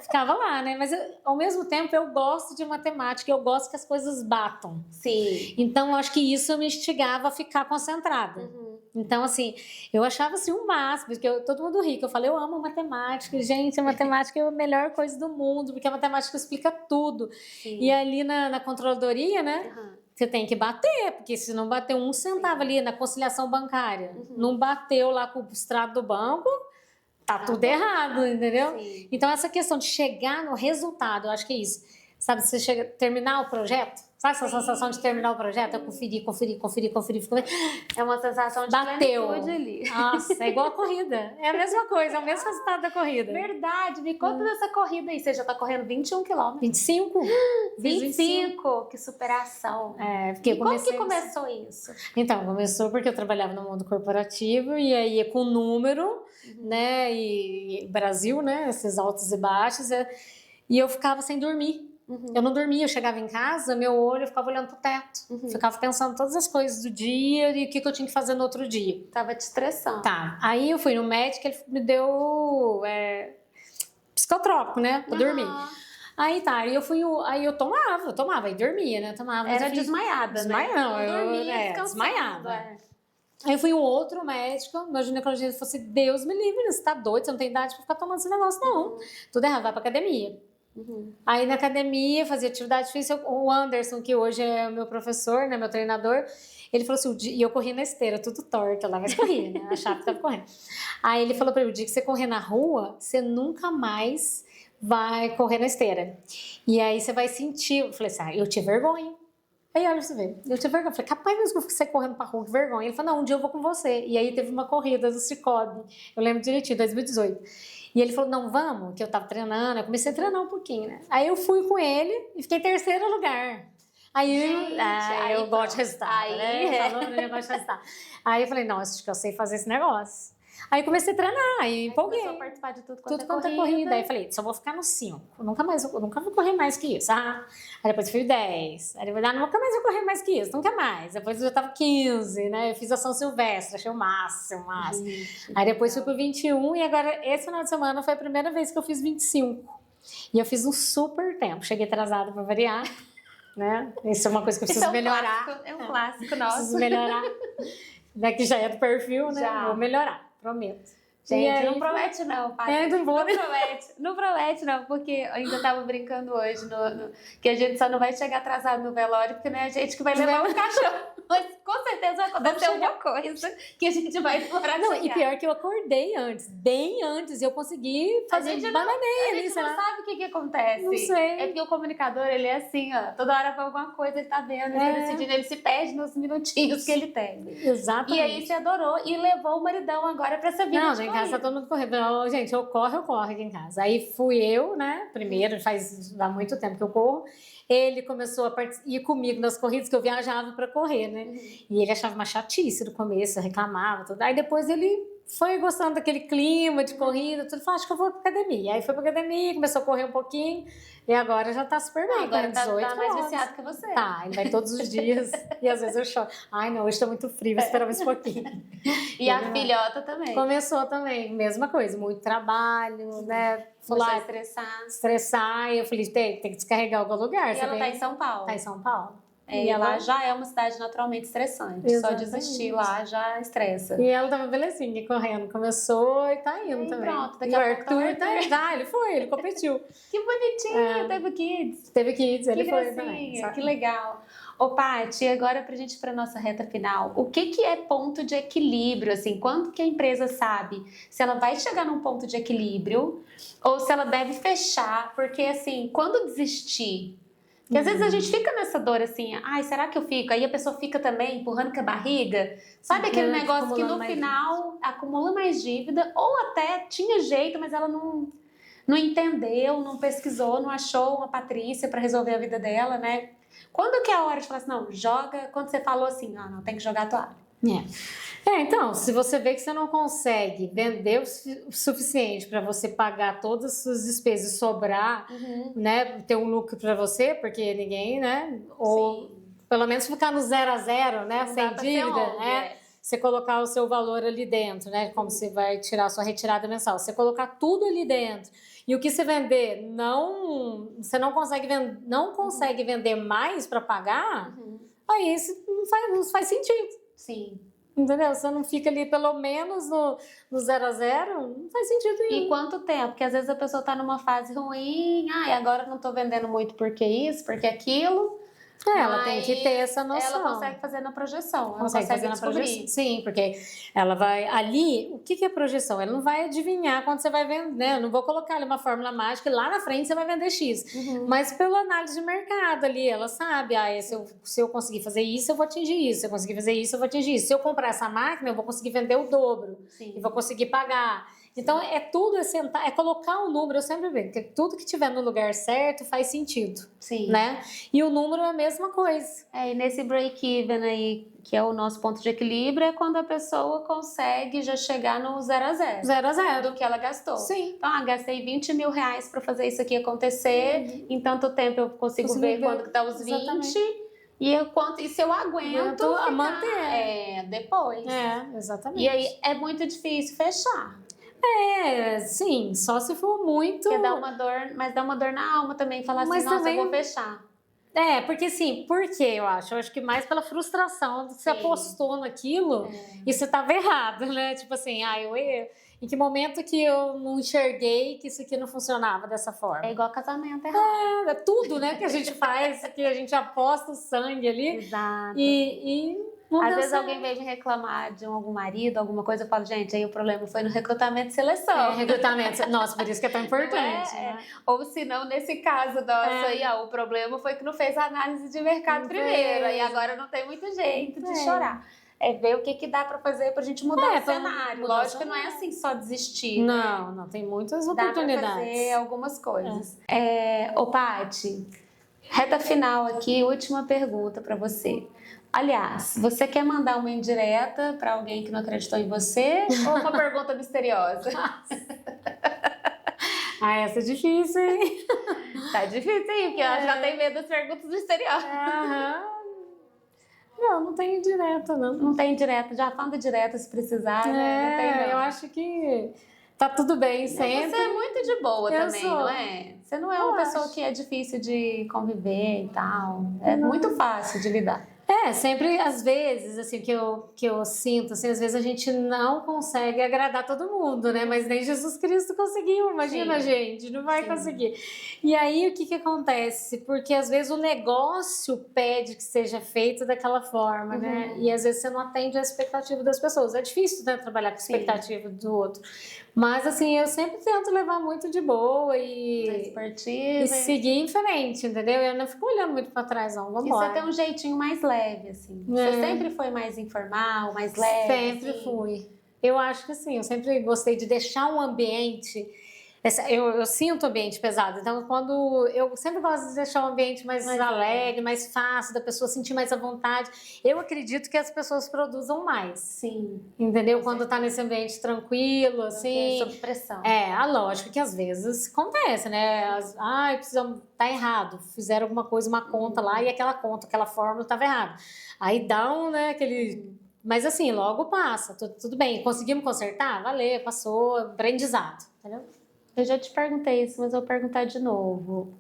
Ficava lá, né? Mas ao mesmo tempo eu gosto de matemática, eu gosto que as coisas batam. Sim. Então, eu acho que isso me instigava a ficar concentrada. Então, assim, eu achava assim um máximo, porque todo mundo ri, que eu falei, eu amo matemática, gente, a matemática é a melhor coisa do mundo, porque a matemática explica tudo. Sim. E ali na controladoria, né, você tem que bater, porque se não bater um centavo ali na conciliação bancária, não bateu lá com o extrato do banco, tá tudo errado, entendeu? Sim. Então, essa questão de chegar no resultado, eu acho que é isso. Sabe, você chega terminar o projeto, sabe essa sensação de terminar o projeto? Eu conferir. É uma sensação de bateu plenitude ali. Nossa, é igual a corrida. É a mesma coisa, é o mesmo resultado da corrida. Verdade, me conta dessa corrida aí. Você já tá correndo 21 quilômetros. 25? 25, que superação. Porque e como que começou isso? Então, começou porque eu trabalhava no mundo corporativo e aí com número, né, e Brasil, né, esses altos e baixos, e eu ficava sem dormir. Eu não dormia, eu chegava em casa, meu olho, eu ficava olhando pro teto. Ficava pensando todas as coisas do dia e o que eu tinha que fazer no outro dia. Tava te estressando. Tá, aí eu fui no médico, ele me deu psicotrópico, né, pra dormir. Aí tá, aí eu tomava e dormia, né, Era desmaiada, desmaiada, né? Não, eu desmaiava. Aí eu fui um outro médico, meu ginecologista falou assim, Deus me livre, você tá doido, você não tem idade pra ficar tomando esse negócio, não. Tudo errado, vai pra academia. Aí na academia, fazia atividade física, o Anderson, que hoje é o meu professor, né, meu treinador, ele falou assim, e eu corri na esteira, tudo torta lá, mas corria, né, achava que tava correndo. Aí ele falou pra mim, o dia que você correr na rua, você nunca mais vai correr na esteira. E aí você vai sentir, eu falei assim, eu tive vergonha. Aí olha você vê, eu tive vergonha, eu falei, capaz mesmo que eu fiquei correndo pra rua, que vergonha. Ele falou, não, um dia eu vou com você. E aí teve uma corrida do Cicobi, eu lembro direitinho, 2018. E ele falou, não, vamos, que eu tava treinando, eu comecei a treinar um pouquinho, né? Aí eu fui com ele e fiquei em terceiro lugar. Aí, eu gosto de resultado, né? Falando, eu gosto de resultado. Aí eu falei, não, acho que eu sei fazer esse negócio. Aí comecei a treinar, aí empolguei. Começou a participar de tudo quanto é corrida. Aí falei, só vou ficar no 5. Eu nunca vou correr mais que isso. Aí depois fui 10. Aí depois, nunca mais vou correr mais que isso, nunca mais. Depois eu já tava 15, né? Eu fiz a São Silvestre, achei o máximo. Aí depois fui pro 21 e agora esse final de semana foi a primeira vez que eu fiz 25. E eu fiz um super tempo. Cheguei atrasada pra variar. Né? Isso é uma coisa que eu preciso melhorar. É um clássico nosso. Preciso melhorar. Daqui já é do perfil, né? Já. Vou melhorar, prometo. Gente, não promete não, pai. Não vou. Não promete não, porque eu ainda tava brincando hoje que a gente só não vai chegar atrasado no velório, porque não é a gente que vai levar o cachorro. Mas com certeza vai acontecer alguma coisa que a gente vai demorar de chegar. E pior que eu acordei antes, bem antes, e eu consegui fazer bananeia ali, sei lá. A gente não sabe o que acontece. Não sei. É porque o comunicador, ele é assim, ó, toda hora vai alguma coisa, ele tá vendo, ele tá decidindo, ele se perde nos minutinhos que ele tem. Exatamente. E aí você adorou e levou o maridão agora pra essa vida. Não, em casa tá todo mundo correndo. Gente, eu corro aqui em casa. Aí fui eu, né, primeiro, há muito tempo que eu corro. Ele começou a ir comigo nas corridas, que eu viajava para correr, né? E ele achava uma chatice no começo, reclamava, tudo. Aí depois ele foi gostando daquele clima de corrida, tudo, falou, acho que eu vou pra academia. Aí foi pra academia, começou a correr um pouquinho, e agora já tá super bem, Agora com tá 18 mais anos. viciado que você. Tá, ele vai todos os dias, e às vezes eu choro. Ai, não, hoje tá muito frio, vou esperar mais um pouquinho. E a filhota também. Começou também, mesma coisa, muito trabalho, né? Começou a estressar. Estressar, e eu falei, tem que descarregar em algum lugar. E ela tá em São Paulo. Tá em São Paulo. E ela já é uma cidade naturalmente estressante. Exatamente. Só desistir lá já estressa. E ela tava belezinha, correndo. Começou e tá indo também. Pronto, daqui e a o pouco Arthur tá indo. Ah, ele competiu. Que bonitinho, teve kids. Teve kids, ele foi gracinha, também. Que legal. Ô, Paty, agora pra gente ir pra nossa reta final, o que é ponto de equilíbrio, assim? Quando que a empresa sabe se ela vai chegar num ponto de equilíbrio ou se ela deve fechar? Porque, assim, quando desistir... Porque às vezes a gente fica nessa dor assim, ai, será que eu fico? Aí a pessoa fica também empurrando com a barriga. Sabe aquele negócio que no final acumula mais dívida, ou até tinha jeito, mas ela não entendeu, não pesquisou, não achou uma Patrícia para resolver a vida dela, né? Quando que é a hora de falar assim, não, joga, quando você falou assim, não, tem que jogar a toalha. Então, se você vê que você não consegue vender o suficiente para você pagar todas as suas despesas e sobrar, né, ter um lucro para você, porque ninguém, né, ou pelo menos ficar no 0 a 0, né, sem dívida, né, você colocar o seu valor ali dentro, né, como você vai tirar a sua retirada mensal, você colocar tudo ali dentro e o que você vender você não consegue vender mais para pagar, aí isso não faz sentido. Sim. Entendeu? Você não fica ali pelo menos no 0 a 0, não faz sentido nenhum. E quanto tempo? Porque às vezes a pessoa tá numa fase ruim, agora não tô vendendo muito porque isso, porque aquilo. Ela tem que ter essa noção. Ela consegue fazer na projeção, ela consegue fazer descobrir. Na projeção. Sim, porque ela vai ali, o que é projeção? Ela não vai adivinhar quando você vai vender, né? Eu não vou colocar ali uma fórmula mágica e lá na frente você vai vender X. Mas pela análise de mercado ali, ela sabe, se eu conseguir fazer isso, eu vou atingir isso. Se eu conseguir fazer isso, eu vou atingir isso. Se eu comprar essa máquina, eu vou conseguir vender o dobro. Sim. E vou conseguir pagar. Então, sentar, é colocar o número, eu sempre vejo, que tudo que tiver no lugar certo faz sentido. Sim. Né? E o número é a mesma coisa. E nesse break-even aí, que é o nosso ponto de equilíbrio, é quando a pessoa consegue já chegar no 0 a 0. 0 a 0. Do que ela gastou. Sim. Então, gastei 20 mil reais para fazer isso aqui acontecer, em tanto tempo eu consigo ver quando que tá os 20. Exatamente. E se eu aguento a manter. Depois. Exatamente. E aí é muito difícil fechar. Sim, só se for muito... Porque dá uma dor, mas dá uma dor na alma também, falar assim, nossa, eu vou fechar. Porque assim, por quê, eu acho? Eu acho que mais pela frustração de que você apostou naquilo e você tava errado, né? Tipo assim, em que momento que eu não enxerguei que isso aqui não funcionava dessa forma? É igual casamento, errado. É tudo, né, que a gente faz, que a gente aposta o sangue ali. Exato. Às vezes alguém vem me reclamar de algum marido, alguma coisa, eu falo, gente, aí o problema foi no recrutamento e seleção. Recrutamento. Nossa, por isso que é tão importante. Né? Ou se não, nesse caso nosso o problema foi que não fez a análise de mercado primeiro. E agora não tem muito jeito de chorar. É ver o que dá pra fazer pra gente mudar o cenário. Lógico que não é assim só desistir. Não, tem muitas oportunidades. Dá pra fazer algumas coisas. Ô, Paty, reta final aqui, última pergunta pra você. Aliás, você quer mandar uma indireta para alguém que não acreditou em você ou uma pergunta misteriosa? Essa é difícil, hein? Tá difícil, hein? Porque ela já tem medo das perguntas misteriosas. Não tem indireta, não. Não tem indireta. Já manda direta se precisar. Não tem, não. Eu acho que tá tudo bem sempre. Você é muito de boa também, não é? Você não é uma pessoa que é difícil de conviver e tal. É muito fácil de lidar. Sempre, às vezes, assim, que eu sinto, assim, às vezes a gente não consegue agradar todo mundo, né? Mas nem Jesus Cristo conseguiu, imagina, gente, não vai conseguir. E aí, o que acontece? Porque, às vezes, o negócio pede que seja feito daquela forma, né? E, às vezes, você não atende a expectativa das pessoas. É difícil, né, trabalhar com a expectativa do outro. Mas, assim, eu sempre tento levar muito de boa e seguir em frente, entendeu? Eu não fico olhando muito pra trás, não. Vamos embora. E você tem um jeitinho mais leve, assim. Você sempre foi mais informal, mais leve? Sempre fui. Eu acho que sim, eu sempre gostei de deixar um ambiente Eu sinto o ambiente pesado, então quando eu sempre gosto de deixar o ambiente mais alegre, mais fácil, da pessoa sentir mais à vontade. Eu acredito que as pessoas produzam mais. Sim. Entendeu? Quando tá nesse ambiente tranquilo, assim. Sob pressão. Lógico que às vezes acontece, né? Tá errado. Fizeram alguma coisa, uma conta lá, e aquela conta, aquela fórmula estava errada. Aí dá aquele. Mas assim, logo passa, tudo bem. Conseguimos consertar? Valeu, passou, aprendizado, entendeu? Eu já te perguntei isso, mas eu vou perguntar de novo.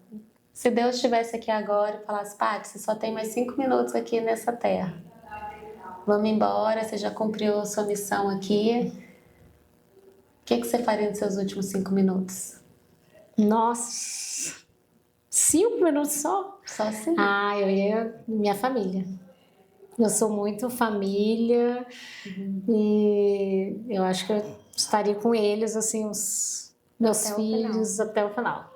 Se Deus estivesse aqui agora e falasse, Paty, você só tem mais 5 minutos aqui nessa terra. Vamos embora, você já cumpriu a sua missão aqui. O que você faria nos seus últimos 5 minutos? Nossa, 5 minutos só? Só assim. Eu ia minha família. Eu sou muito família e eu acho que eu estaria com eles, assim, os meus filhos até o final.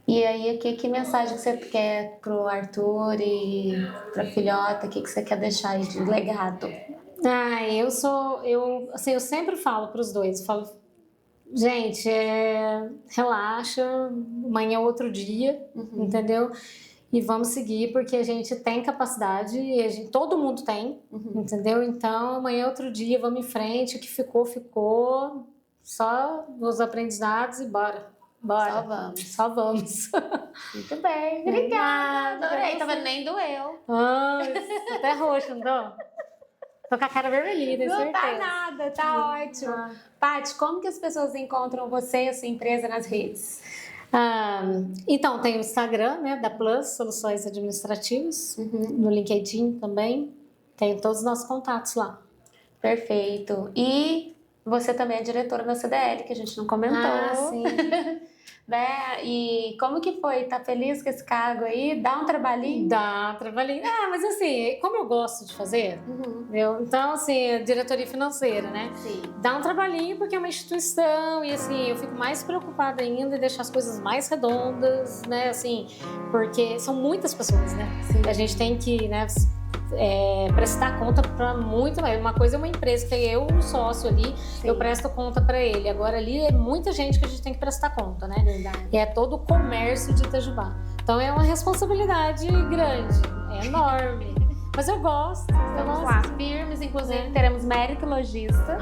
E aí, que mensagem você quer pro Arthur e pra filhota? O que você quer deixar aí de legado? Eu sempre falo pros dois, falo, gente, relaxa, amanhã é outro dia, entendeu? E vamos seguir, porque a gente tem capacidade, e todo mundo tem, entendeu? Então, amanhã é outro dia, vamos em frente, o que ficou, ficou. Só os aprendizados e bora. Só vamos. Muito bem, obrigada. Adorei, tá vendo? Nem doeu. Tô até roxa, não tô? Tô com a cara vermelhinha, tenho certeza. Não tá nada, tá ótimo. Paty, como que as pessoas encontram você e a sua empresa nas redes? Então, tem o Instagram, né, da Plus, Soluções Administrativas, no LinkedIn também, tem todos os nossos contatos lá. Perfeito. E você também é diretora da CDL, que a gente não comentou. Sim. Né? E como que foi? Tá feliz com esse cargo aí? Dá um trabalhinho? Dá um trabalhinho. Mas assim, como eu gosto de fazer, então assim, diretoria financeira, né? Sim. Dá um trabalhinho porque é uma instituição e assim, eu fico mais preocupada ainda em deixar as coisas mais redondas, né? Assim, porque são muitas pessoas, né? Sim. A gente tem que, né, prestar conta para muito mais. Uma coisa é uma empresa que tem eu, um sócio ali, eu presto conta para ele. Agora ali é muita gente que a gente tem que prestar conta, né? Verdade. E é todo o comércio de Itajubá. Então é uma responsabilidade grande, é enorme. Mas eu gosto. Vamos lá, firmes, inclusive teremos mérito logista.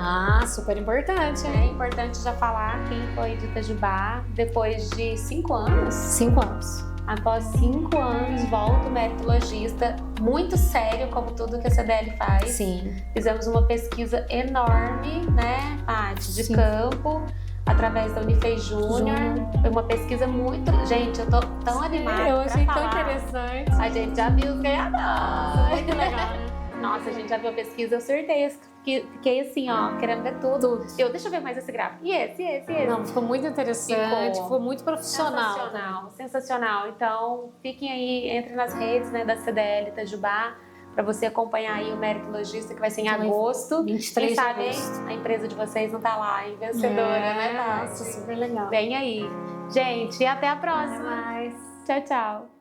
Super importante. É importante já falar quem foi de Itajubá depois de 5 anos. 5 anos. Após 5 anos, volta o mérito logista, muito sério, como tudo que a CDL faz. Sim. Fizemos uma pesquisa enorme, né, Paty, de campo, através da Unifei Júnior. Foi uma pesquisa muito... Gente, eu tô tão animada. Eu achei pra tão falar. interessante. A gente já viu os ganhadores. Muito legal, né? Nossa, a gente já viu a pesquisa, eu acertei. Fiquei assim, ó, querendo ver tudo. Deixa eu ver mais esse gráfico. E esse. Não, ficou muito interessante, ficou muito profissional. Sensacional. Então, fiquem aí, entrem nas redes, né, da CDL Itajubá, para você acompanhar aí o Mérito Logista, que vai ser em agosto. 23 de agosto. Quem sabe a empresa de vocês não tá lá, hein? Vencedora, né, Paty? Nossa, super legal. Vem aí. Gente, e até a próxima. Até mais. Tchau, tchau.